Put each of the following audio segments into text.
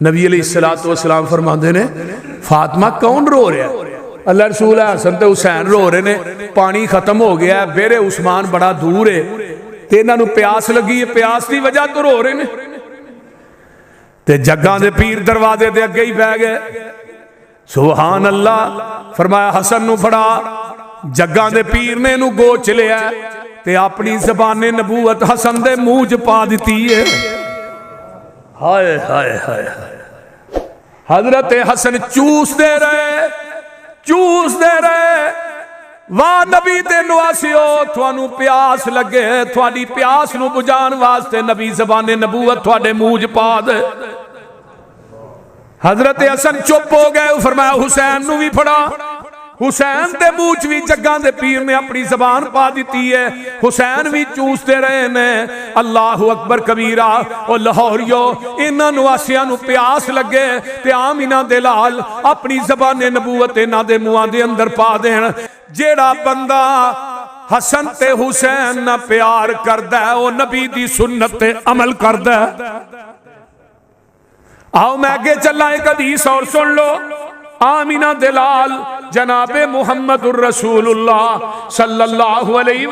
نبی علیہ السلام فرماندے نے فاطمہ کون رو رہا ہے؟ اللہ رسول حسن تے حسین رو رہے نے، پانی ختم ہو گیا ہے، بیرے عثمان بڑا دور ہے تے انہاں نو پیاس لگی ہے، پیاس دی وجہ تو رو رہے نے۔ تے جگاں دے پیر دروازے دے اگے ہی بہ گئے، سبحان اللہ، فرمایا حسن نو پھڑا، جگاں دے پیر نے نو گوچ لیا تے اپنی زبان نبوت حسن دے منہ چ پا دتی ہے۔ ہائے ہائے ہائے، حضرت حسن چوس دے رہے، واہ نبی دے نواسیو، تھانو پیاس لگے، تھوڑی پیاس نو بجان واسطے نبی زبان نبوت تھوڑے منہ چ پا دے۔ حضرت حسن چپ ہو گئے، فرمایا حسین نو بھی پھڑا، حسین دے منہ بھی جگاں دے پیر نے اپنی زبان پا دیتی ہے، حسین بھی چوستے رہے نے۔ اللہ اکبر کبیرہ، او لاہوریو، انہاں نواسیاں نو پیاس لگے تے آمینہ دے لال اپنی زبان نبوت انہاں دے منہاں دے اندر پا دین۔ جیڑا بندہ حسن تے حسین نہ پیار کردا ہے، او نبی دی سنت تے عمل کردا ہے۔ آؤ میں آگے چلنا، ایک حدیث اور سن لو۔ آمینہ دلال جناب محمد الرسول اللہ صلی اللہ علیہ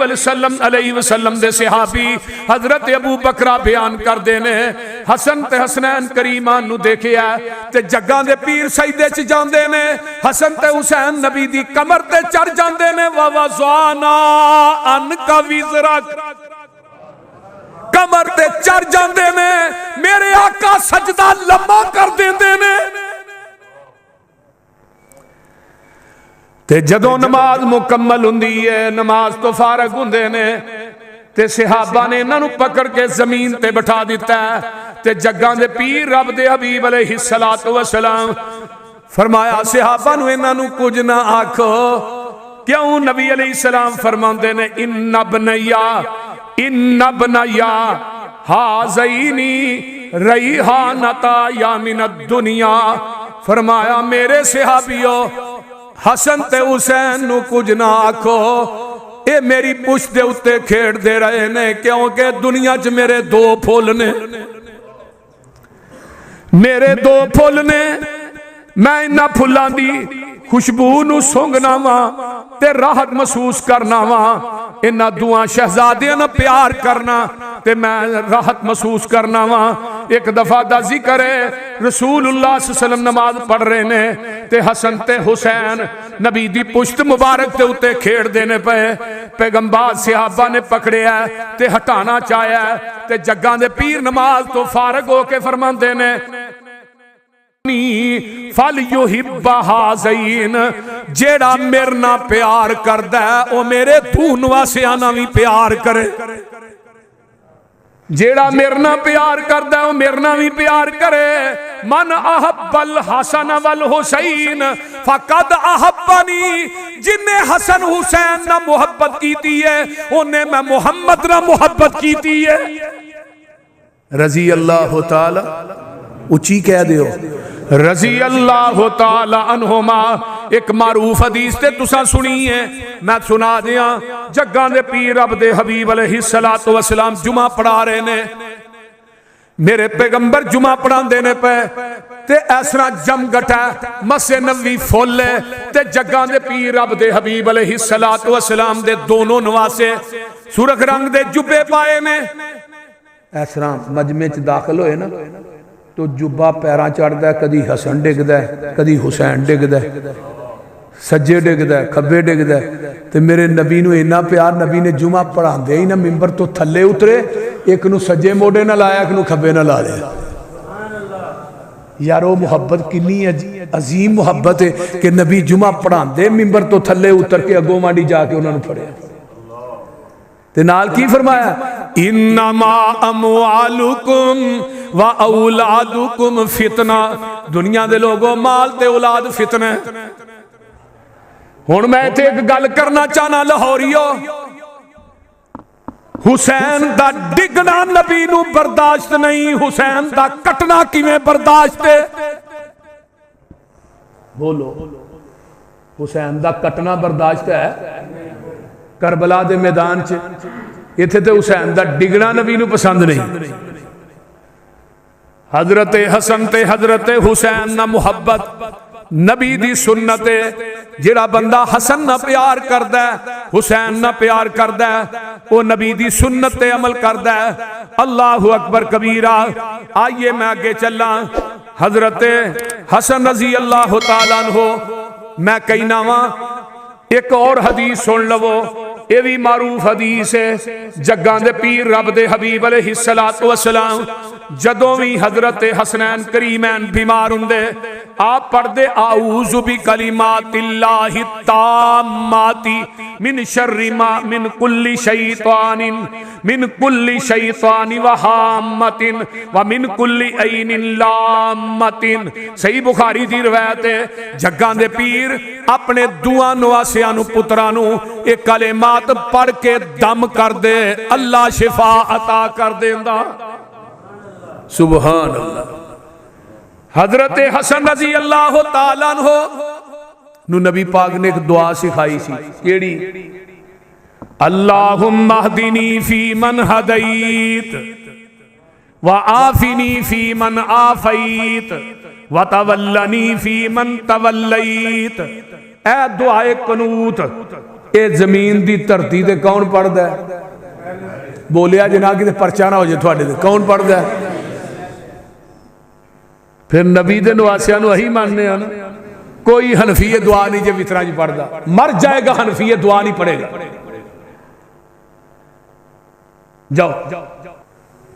وسلم دے صحابی حضرت ابو بکرہ بیان کر دینے، حسن تے حسنین کریمان نو دیکھے ہے تے جگاں دے پیر سجدے چ جاندے نے، حسن تے حسین نبی دی کمر تے چڑھ جاندے نے، وَوَضَعْنَا عَنْكَ وِزْرَكَ، کمر تے چڑھ جاندے نے، میرے آقا سجدہ لمبا کر دیندے نے۔ تے جدوں نماز مکمل ہوندی ہے، نماز تو فارغ ہوندے نے تے صحابہ نے انہاں نو پکڑ کے زمین تے بٹھا دیتا ہے تے جگاں دے پیر رب دے حبیب علیہ السلام فرمایا صحابہ نو انہاں نو کچھ نہ آکھو، کیوں؟ نبی علیہ السلام فرماندے نے ان ابنیا ہازینی ریحانتا یا من الدنیا، فرمایا میرے صحابیوں حسن تے حسین نو کچھ نہ آکھو، اے میری پشت دے اتے کھیڑ دے رہے نے، کیونکہ دنیا چ میرے دو پھول نے، میرے دو پھول نے، میں انہاں پھلاں دی خوشبو نو سونگنا وا تے راحت محسوس کرنا وا، انہاں دعا شہزادیاں نہ پیار کرنا تے میں راحت محسوس کرنا وا۔ ایک دفعہ دا ذکر ہے، رسول اللہ صلی اللہ علیہ وسلم نماز پڑھ رہے نے تے حسن تے حسین نبی دی پشت مبارک تے اتے کھیڑ دینے پہ، پیغمبر صحابہ نے پکڑے ہے تے ہٹانا چاہیا ہے تے جگاں دے پیر نماز تو فارغ ہو کے فرماندے نے فَلْيُحِبَّ ہَازَئِينَ، جیڑا میرنا پیار کردا ہے او میرے دھون واسیانا بھی پیار کرے، جیڑا میرنا پیار کردا ہے او میرنا بھی پیار کرے۔ من احب الحسن والحسین فقد احبنی، جن نے حسن حسین نہ محبت کیتی ہے انہیں میں محمد نہ محبت کیتی ہے۔ رضی اللہ تعالی اچھی کہہ دیو، رضی اللہ تعالی عنہما۔ ایک معروف حدیث تے تسا سنی ہے، میں سنا دیا، جگاں دے پیر رب دے حبیب علیہ السلام جمعہ پڑھا رہے نے، میرے پیغمبر جمعہ پڑھا دینے پہ تے ایسرا جم گٹا مسجد نبوی فل ہے تے جگاں دے پیر رب دے حبیب علیہ السلام دے دونوں نواسے سرخ رنگ دے جبے پائے نے، ایسرا مجمع چ داخل ہوئے نا تو جبہ پیران چڑھ دا ہے، کدی حسن ڈگ دا ہے، کدی حسین ڈگ دا ہے، سجے ڈگ دا ہے، کھبے ڈگ دا ہے، تے میرے نبی نو اینا پیار، نبی نے جمعہ پڑھان دے ہی نا ممبر تو تھلے اترے، ایک نو سجے موڑے نہ لایا، ایک نو کھبے نہ لا لیا۔ یارو محبت کنی عظیم محبت ہے کہ نبی جمعہ پڑھان دے ممبر تو تھلے اتر کے اگو مانڈی جا کے انہوں نے پڑھے، تے نال کی فرمایا انما اموالکم و اولادکم فتنہ، دنیا دے لوگوں مال تے اولاد فتنہ۔ ہن میں تے ایک گل کرنا چاہنا لاہوریو، حسین دا ڈگنا نبی نو برداشت نہیں، حسین دا کٹنا کیویں برداشت ہے؟ بولو، حسین دا کٹنا برداشت ہے؟ کربلا دے میدان چ ایتھے تے حسین دا ڈگنا نبی نو پسند نہیں، حضرت حسن تے حضرت حسین نہ محبت نبی دی سنت ہے. جڑا بندہ حسن نہ پیار کردا ہے حسین نہ پیار کردا ہے وہ نبی دی سنت تے عمل کردا ہے. اللہ اکبر کبیرہ. آئیے میں آگے چلا. حضرت حسن رضی اللہ تعالیٰ عنہ میں کہنا وا ایک اور حدیث سن لو. یہ بھی معروف حدیث ہے. جگاں دے پیر رب دے حبیب علیہ الصلوۃ والسلام جدوں بھی حضرت حسنین کریمین بیمار ہوندے آپ پڑھ دے اعوذ بکلمات اللہ التامات من شر ما من کل شیطان وہامت ومن کل عین لامت. صحیح بخاری دی روایت ہے. جگاں دے پیر اپنے دعا نواسیاں نو پتراں نو اے کلمات پڑھ کے دم کر دے اللہ شفا عطا کر دیندا. سبحان اللہ. حضرت حسن رضی اللہ تعالیٰ عنہ نو نبی پاک نے ایک دعا سکھائی سی. کیڑی؟ اللہم اہدنی فی من ہدیت وآفنی فی من آفیت وتولنی فی من تولیت. اے دعائے قنوت اے زمین دی دھرتی تے کون پڑھدا ہے؟ بولیا جنا کہ پرچہ نہ ہو جائے تھوڑے تے کون پڑھدا ہے؟ پھر نبی دے نواسیاں نو ہی ماننے ہیں. کوئی حنفی دعا نہیں جے وتراں وچ پڑھدا مر جائے گا. حنفی دعا نہیں پڑھے گا. جاؤ.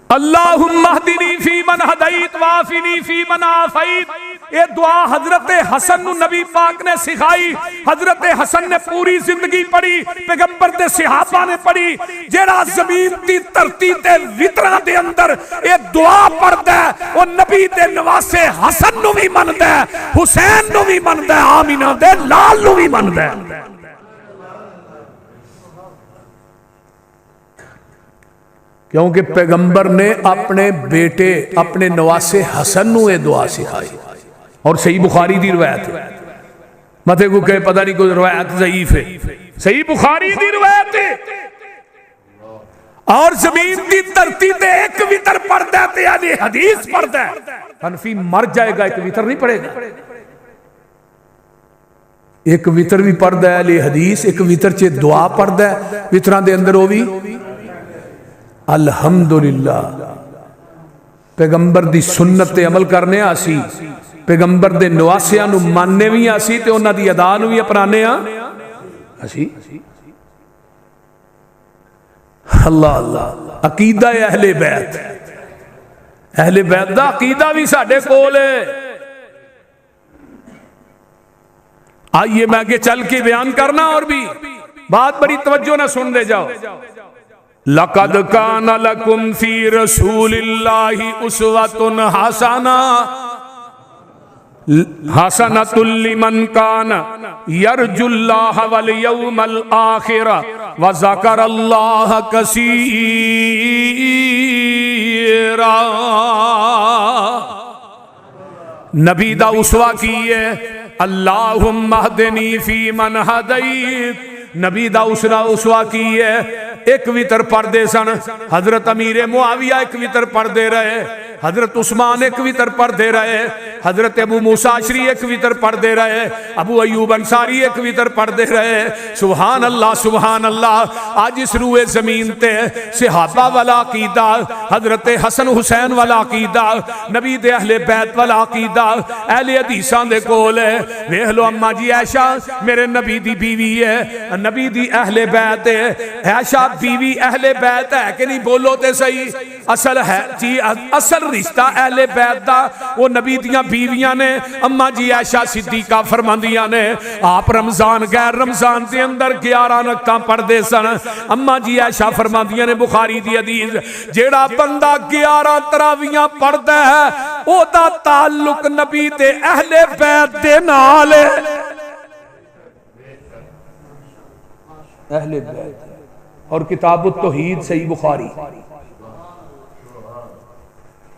اللہم اہدنی فی من ہدیت وعافنی فی من عافیت. یہ دعا حضرت حسن نو نبی پاک نے سکھائی. حضرت حسن نے پوری زندگی پڑھی پیغمبر دے صحابہ نے پڑھی. جیڑا زمین دی دھرتی تے وتراں دے اندر یہ دعا پڑھدا ہے وہ نبی دے نواسے حسن نو بھی مندا ہے حسین نو بھی مندا ہے آمینہ دے لال نو بھی مندا ہے. کیونکہ پیغمبر نے اپنے بیٹے اپنے نواسے حسن نو یہ دعا سکھائی. اور صحیح بخاری دی روایت ہے. متے کو کہے پتہ نہیں کوئی روایت ضعیف ہے. صحیح بخاری دی روایت ہے. اور زمین دی دھرتی تے ایک وتر پڑھدا تے یعنی حدیث پڑھدا ہے. حنفی مر جائے گا ایک وتر نہیں پڑھے گا. ایک وتر بھی پڑھدا ہے علی حدیث. ایک وتر چ دعا پڑھدا ہے. وتراں دے اندر وہ بھی الحمدللہ پیغمبر دی سنت تے عمل کرنے آسی. پیغمبر دے نواسیاں نو ماننے بھی آسی تے انہاں دی ادا نو بھی اپنانے آسی. اللہ اللہ. عقیدہ اہل بیت. اہل بیت دا عقیدہ بھی ساڈے کول ہے. آئیے میں آگے چل کے بیان کرنا. اور بھی بات بڑی توجہ نہ سن دے جاؤ. لَقَدْ كَانَ لَكُمْ فِي رَسُولِ اللَّهِ أُسْوَةٌ حَسَنَةٌ لِمَنْ كَانَ يَرْجُو اللَّهَ وَالْيَوْمَ الْآخِرَ وَذَكَرَ اللَّهَ كَثِيرًا. نبی دا اسوہ کیے. اللہم اہدنی فی من ہدیت. نبی دا اسوہ کیے. ایک وتر پڑھدے سن. حضرت امیر معاویہ ایک وتر پڑھدے رہے. حضرت عثمان ایک وتر پڑھدے رہے. حضرت ابو موسیٰ اشعری ایک وتر پڑھدے رہے. ابو ایوب انصاری ایک وتر پڑھدے رہے. سبحان اللہ سبحان اللہ. آج اس روئے زمین تے صحابہ والا عقیدہ, حضرت حسن حسین والا عقیدہ, نبی دے اہل بیت والا عقیدہ اہل حدیثاں دے کول ہے. ویکھ لو اماں جی عائشہ میرے نبی دی بیوی ہے, نبی دی اہل بیت ہے. عائشہ بیوی اہل بیت ہے کہ نہیں؟ بولو تے صحیح. اصل ہے جی اصل رشتہ اہل بیت دا وہ نبی دیاں بیویاں نے. اماں جی عائشہ صدیقہ فرماندیاں نے آپ رمضان غیر رمضان دے اندر 11 رکعتاں پڑھدے سن. اماں جی عائشہ فرماندیاں نے بخاری دی حدیث جیڑا بندہ 11 تراویحاں پڑھدا ہے او دا تعلق نبی تے اہل بیت دے نال ہے. اہل بیت اور کتاب التوحید صحیح بخاری.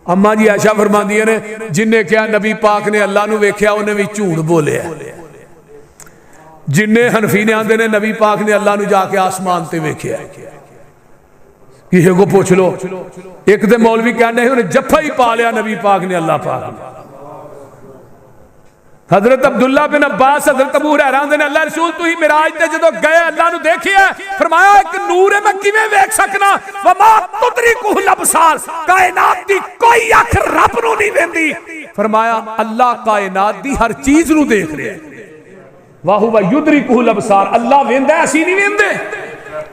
اماں جی عائشہ فرماندیاں نے جن نے کیا نبی پاک نے اللہ نو ویکھیا انہیں بھی جھوٹ بولیا. جن نے حنفی نے آندے نے نبی پاک نے اللہ نو جا کے آسمان تے ویکھیا. کسی کو پوچھ لو. ایک دے مولوی کہنے انہیں جفا ہی پا لیا نبی پاک نے اللہ پاک نے. حضرت عبداللہ بن عباس حضرت ابو ہریرہ نے اللہ رسول تو ہی معراج تے جدو گئے اللہ نو دیکھیا فرمایا ایک نور ہے میں کیویں ویکھ سکنا وما تدرکہ الابصار کائنات دی کوئی اکھ رب نو نہیں ویندی. فرمایا اللہ کائنات دی ہر چیز نو دیکھ رہا ہے. واہو یدرکہ الابصار اللہ ویندا ہے اسی نہیں ویندے.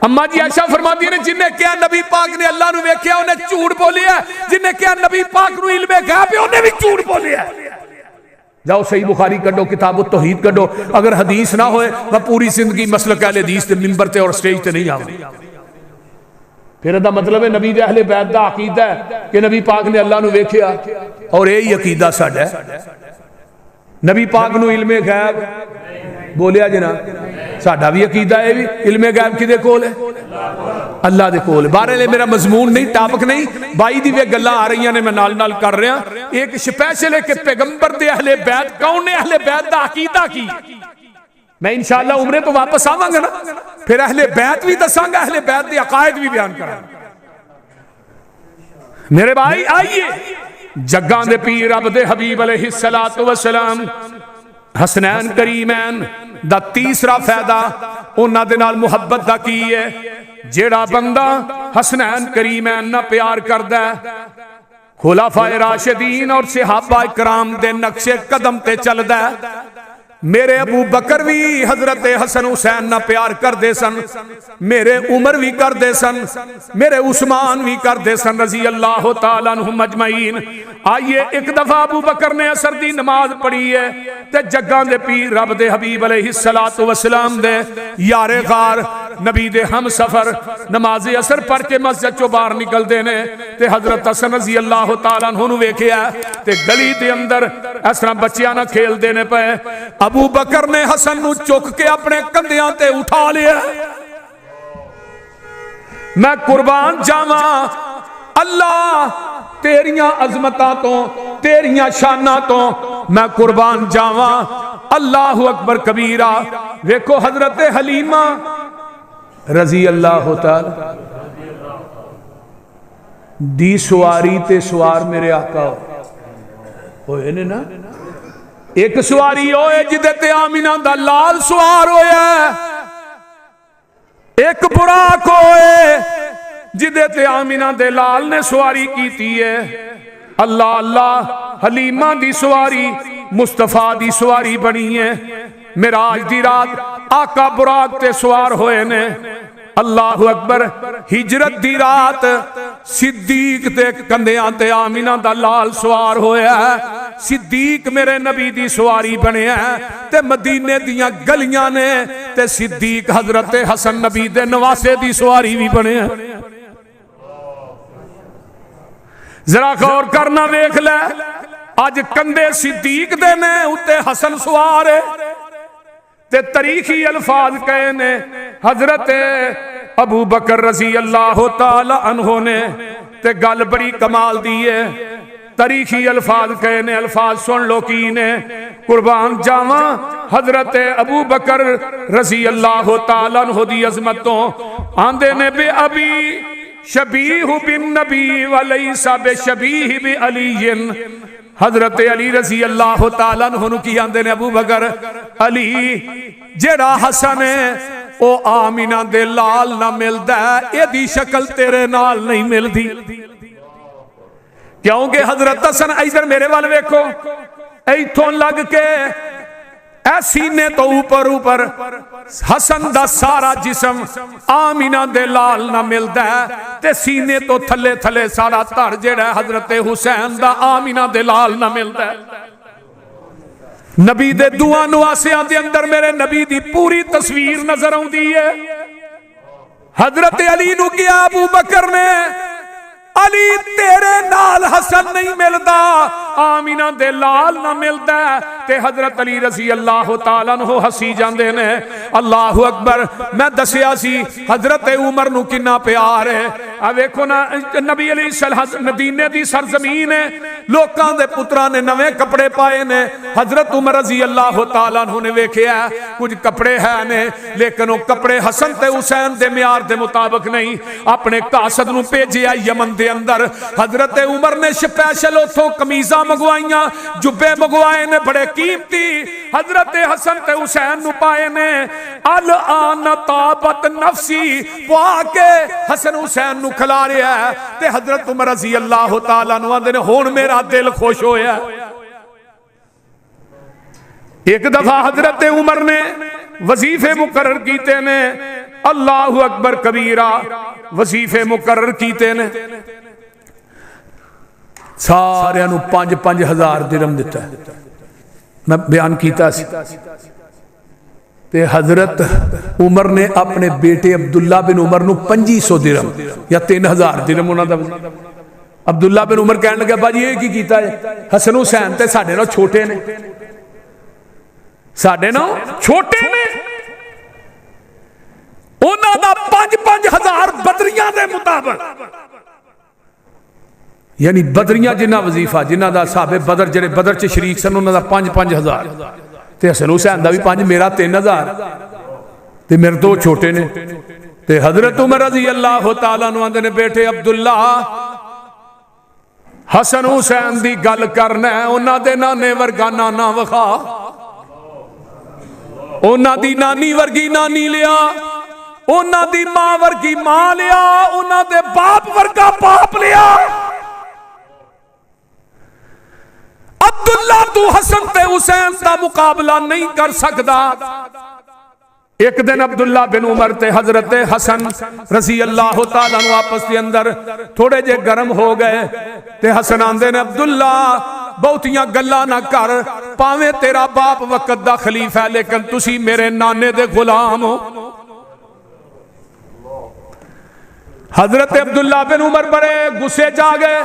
اما جی عائشہ فرماتی ہیں جن نے کیا نبی پاک نے اللہ نو ویکھیا انہیں جھوٹ بولیا, جن نے کیا نبی پاک نو علم غیب ہے انہیں بھی جھوٹ بولیا. جاؤ صحیح بخاری کڈو کتاب التوحید کڈو, اگر حدیث نہ ہوئے میں پوری زندگی مسلک اہل حدیث تے ممبر تے اور سٹیج تے نہیں آؤں. پھر دا مطلب ہے نبی دے اہل بیت دا عقیدہ ہے کہ نبی پاک نے اللہ نو ویکھیا, اور یہی عقیدہ ساڈا ہے. نبی پاک نو علم غیب بولیا جنا ساڈا بھی عقیدہ ہے, بھی علم غیب کدے کول ہے اللہ دے کول. بارے میرا مضمون نہیں ٹاپک نہیں بائی دی وے گلاں آ رہی نے میں نال نال کر رہا. ایک سپیشل ہے کہ پیغمبر دے اہل بیت کون نے اہل بیت دا عقیدہ کی. میں انشاءاللہ عمرے تو واپس آواں گا نا پھر اہل بیت بھی دساں گا اہل بیت دے عقائد بھی بیان کراں. میرے بھائی آئیے جگاں دے پیر رب دے حبیب علیہ السلام حسنین کریمین دا تیسرا فائدہ انہاں دے نال محبت دا کی ہے. جیڑا بندہ حسنین کریمین نہ پیار کردا ہے خلفائے راشدین اور صحابہ کرام دے نقش قدم تے چلدا ہے. میرے ابو بکر بھی حضرت حسن حسین نہ پیار کر دے سن, میرے عمر بھی کر دے سن, میرے عثمان بھی کر دے سن رضی اللہ تعالیٰ عنہم اجمعین. آئیے ایک دفعہ ابو بکر نے عصر دی نماز پڑھی ہے تے جگاں دے پیر رب دے حبیب علیہ السلام دے یار غار نبی دے ہم سفر نماز عصر پڑھ کے مسجد چوں باہر نکل دے نے تے حضرت حسن رضی اللہ تعالیٰ عنہ نو ویکھیا تے گلی دے اندر اس طرح بچیاں نہ کھیل دینے پے. ابو بکر نے حسن نو چک کے اپنے کندھیاں تے اٹھا لیا. میں قربان جاواں اللہ تیریاں عظمتاں تو تیریاں شاناں تو میں قربان جاواں. اللہ اکبر کبیرہ. ویکھو حضرت حلیمہ رضی اللہ تعالی دی سواری تے سوار میرے آقا ہوئے نے نا. ایک سواری ہوئے جدے تے آمینہ دا لال سوار ہوئے, ایک براق ہوئے جدے تے آمینہ دے لال نے سواری کیتی ہے. اللہ اللہ حلیمہ دی سواری مصطفیٰ دی سواری بنی ہے. معراج دی رات آقا براق تے سوار ہوئے نے. اللہ اکبر. ہجرت دی رات صدیق تے کندھیاں تے آمینہ دا لال سوار ہویا ہے. صدیق میرے نبی دی سواری بنے ہیں تے مدینے دیاں گلیاں نے تے صدیق حضرت حسن نبی دے نواسے دی سواری بھی بنے ہیں. ذرا غور کرنا ویکھ لے اج کندھے صدیق دے نے اتے حسن سوار ہے تے تاریخی الفاظ کہے نے حضرت ابو بکر رضی اللہ تعالی عنہ نے تے گل بڑی کمال دی ہے. تاریخی الفاظ کہے نے الفاظ سن لو کی نے قربان جاواں حضرت ابو بکر رضی اللہ تعالی عنہ دی عظمتوں آندے نے بے ابی شبیہ بن نبی ولیس بے شبیہ بے علی. حضرت علی رضی اللہ تعالیٰ عنہ کی آندے نے ابو بکر علی جڑا حسن ہے او آمینہ دے لال نہ ملدا ہے اے دی شکل تیرے نال نہیں ملدی. کیونکہ حضرت حسن ادھر میرے وال ویکھو ایتھوں لگ کے اے سینے تو اوپر اوپر حسن دا سارا جسم آمینہ دے لال نہ ملدا ہے تے سینے تو تھلے تھلے سارا تھڑ جڑا ہے حضرت حسین دا آمینہ دے لال نہ ملدا ہے. نبی دے دعا نواسیاں دے اندر میرے نبی دی پوری تصویر نظر آؤندی ہے. حضرت علی نو کیا ابو بکر نے علی تیرے نال حسن نہیں ملدا آمینہ دے لال نہ ملتا ہے تے حضرت علی رضی اللہ تعالیٰ عنہ ہسی جاندے نے اللہ اکبر میں دسیا سی حضرت عمر نو کنا پیار ہے اب ویکھو نا نبی علیہ السلام مدینے دی سرزمین ہے لوکاں دے پتران نے نویں کپڑے پائے نے حضرت عمر رضی اللہ تعالیٰ عنہ نے ویکھیا کچھ کپڑے ہیں نے لیکن وہ کپڑے حسن تے حسین دے معیار دے مطابق نہیں اپنے قاصد نو بھیجیا یمن دے اندر حضرت عمر نے سپیشل اتھوں قمیضاں منگوائیاں جبے منگوائے نے بڑے قیمتی حضرت حسن تے حسین نو پائے نے الان طابت نفسی پوا کے حسن حسین نو کھلا رہا ہے تے حضرت عمر رضی اللہ تعالیٰ عنہ آندے نے ہون میرا دل خوش ہویا ایک دفعہ حضرت عمر نے وظیفے مقرر کیتے نے اللہ اکبر کبیرہ وظیفے مقرر کیتے نے سارے انو 5,000 درہم دیتا ہے میں بیان کیتا سی تے حضرت عمر نے اپنے بیٹے عبداللہ بن عمر نو 500 درہم یا 3,000 درہم انہاں دا عبداللہ بن عمر کہنے لگا باجی یہ کی کیتا ہے حسن حسین تے ساڈے نال چھوٹے نے ساڈے نال چھوٹے نے انہاں دا 5,000 بدریاں دے مطابق یعنی بدریاں جنہ وظیفہ جنہ دا صحابہ بدر جڑے بدر چ شریک سن انہاں دا 5,000 تے حسن حسین دا بھی 5 میرا 3,000 تے میرے دو چھوٹے نے تے حضرت عمر رضی اللہ تعالیٰ عنہ نے بیٹے عبداللہ حسن حسین دی گل کرنا ہے انہاں دے نانے ورگا نانا وخا انہاں دی نانی ورگی نانی لیا انہاں دی ماں ورگی ماں لیا انہاں دے باپ ورگا باپ لیا عبداللہ تو حسن تے حسین دا مقابلہ نہیں کر سکتا ایک دن عبداللہ بن عمر تے حضرت حسن رضی اللہ تعالیٰ عنہ آپس کے اندر تھوڑے جے گرم ہو گئے تے حسن آندے نے عبداللہ بہتیاں گلا نہ کر پاویں تیرا باپ وقت دا خلیفہ ہے لیکن تسی میرے نانے دے غلام ہو حضرت عبداللہ بن عمر بڑے غصے جا گئے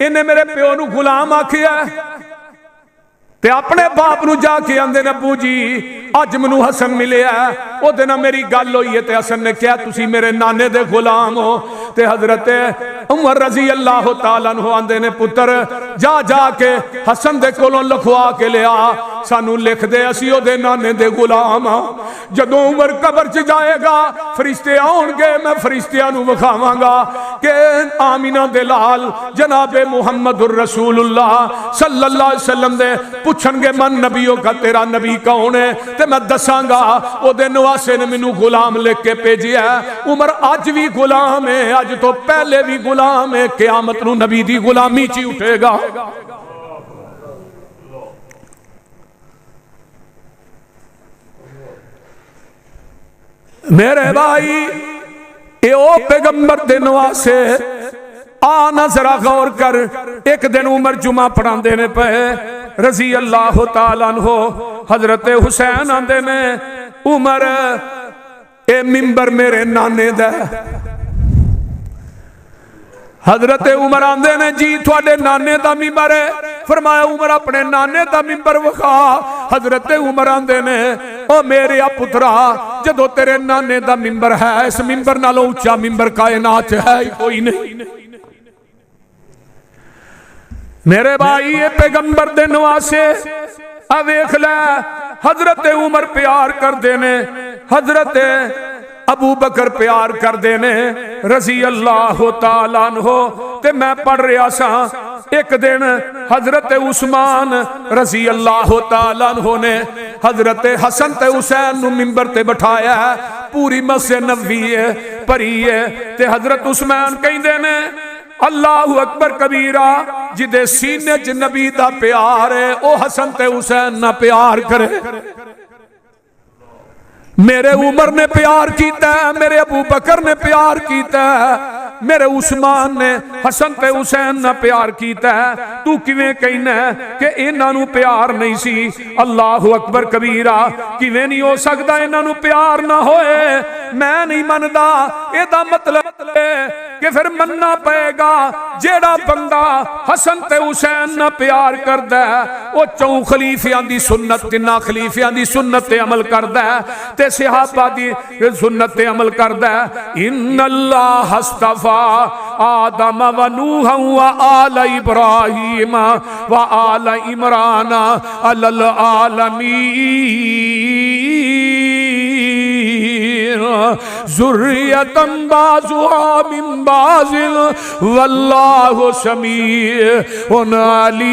انہیں میرے پیو نو غلام آکھیا ہے تے اپنے باپ نو جا کے اندے ابو جی اج منو حسن ملے ہے او دن میری گل ہوئی ہے تے حسن نے کہا تسی میرے نانے دے غلام ہو تے حضرت عمر رضی اللہ تعالیٰ عنہ آندے نے پتر جا جا کے حسن دے کولوں لکھوا کے لیا سانو لکھ دے اسی او دے نانے دے غلام ہاں جدوں عمر قبر چ جائے گا فرشتے آن گے میں فرشتیاں نو وکھاواں گا کہ آمینہ دے لال جناب محمد الرسول اللہ صلی اللہ علیہ وسلم دے پوچھن گے من نبیوں کا تیرا نبی کون ہے تے میں دساں گا او دے نواسے نے مینوں غلام لکھ کے بھیجیا ہے عمر اج بھی غلام ہے اج تو پہلے بھی غلام ہے قیامت نو نبی دی غلامی چی اٹھے گا میرے بھائی اے او پیغمبر دے نواسے آنا ذرا غور کر ایک دن عمر جمعہ پڑھاندے نے پہ رضی اللہ تعالیٰ عنہ حضرت حسین آندے نے عمر اے منبر میرے نانے دے حضرت عمر آندے نے جی تھوڑے نانے دا منبر ہے فرمایا عمر اپنے نانے دا منبر وکھا حضرت عمر آندے نے او میرے پترا جدو تیرے نانے دا منبر ہے اس منبر نالوں اونچا منبر کائنات ہے کوئی نہیں میرے بھائی یہ پیغمبر دے نواسے اویکھ لے حضرت عمر پیار کر دینے حضرت ابو بکر پیار کر دینے رضی اللہ تعالیٰ عنہ تے میں پڑھ رہا سا ایک دن حضرت عثمان رضی اللہ تعالیٰ عنہ نے حضرت حسن تے حسین نو منبر تے بٹھایا ہے پوری مسجد نبوی ہے پری ہے تے حضرت عثمان کہیں دینے اللہ اکبر کبیرہ جدے سینے چ نبی دا پیار ہے او حسن تے حسین نہ پیار کرے میرے عمر نے پیار کیتا ہے میرے ابو بکر نے پیار کیتا ہے میرے عثمان نے حسن تے حسین نہ پیار کیتا ہے تو کیویں کہنا ہے کہ انہاں نو پیار نہیں سی اللہ اکبر کبیرہ کیویں نہیں ہو سکدا انہاں نو پیار نہ ہوئے میں نہیں مندا اے دا مطلب ہے کہ پھر مننا پائے گا جیڑا بندہ حسن تے حسین نہ پیار کردا ہے وہ چوں خلیفیاں دی سنت تینا خلیفیاں دی سنت تے عمل کردا ہے تے صحابہ دی سنت تے عمل کردا ہے ان اللہ اصطفیٰ آدم و نوح و آل ابراہیم و آل عمران علی العالمین ذریۃ بعضها من بعض واللہ سمیع علیم۔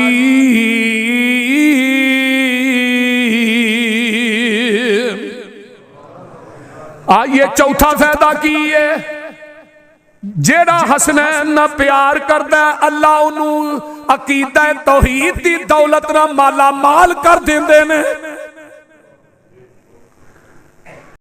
آئیے چوتھا فائدہ کیے جیڑا حسنین نہ پیار کردا ہے اللہ انہوں عقیدہ توحید دی دولت نہ مالا مال کر دیندے نے۔